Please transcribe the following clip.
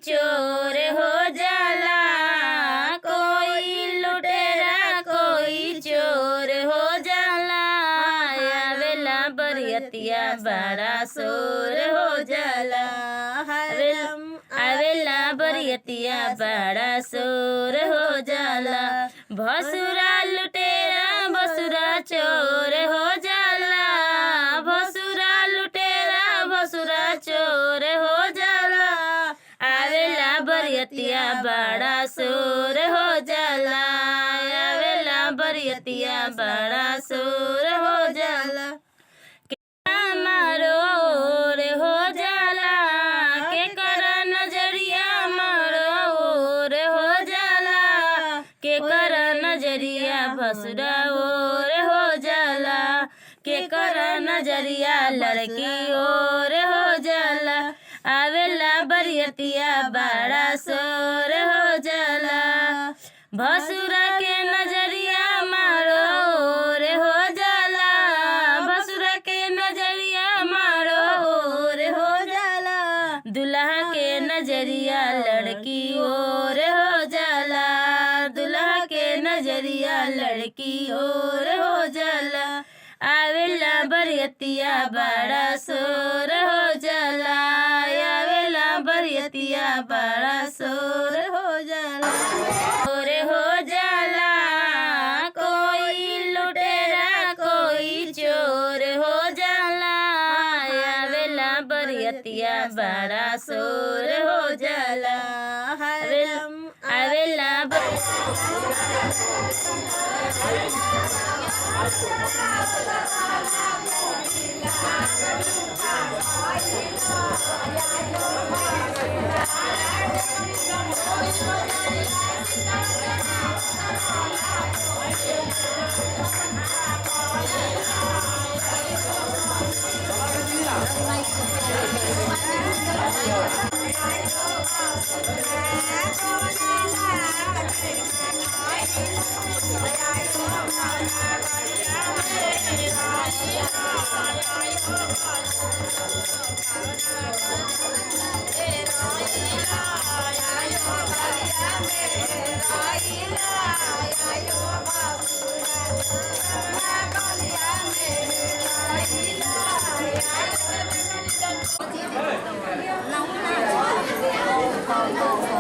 चोर हो जाला, कोई लुटेरा कोई चोर हो जाला। आवेला बरियतिया बड़ा शोर हो जाला, आवेला बरियतिया बड़ा शोर हो जाला। भसुरा लुटेरा भसुरा चोर हो जाला, भसुरा लुटेरा भसुरा चोर हो जाला। आवेला बरियतिया बड़ा शोर हो जाला, आवेला बरियतिया बड़ा शोर हो जाला। मारो ओर हो जाला, के कर नजरिया मारो ओर हो जाला, के कर नजरिया भसुरा ओर हो जाला, के कर नजरिया लड़की ओर हो जाला। आवेला बरियतिया बड़ा शोर हो जाला, भसुरा के नजरिया मारो ओर हो जाला, भसुरा के नजरिया मारो ओर हो जाला। दुल्हा के नजरिया लड़की ओर हो जाला, दुल्हा के नजरिया लड़की ओर हो जाला। आवेला बरियतिया बड़ा शोर हो जाला, आवेला बरियतिया बड़ा शोर हो जाला। शोर हो जाला, कोई लुटेरा कोई चोर हो जाला। आवेला बरियतिया बड़ा शोर हो जाला, आवेला Hãy subscribe cho kênh Ghiền Mì Gõ để không bỏ lỡ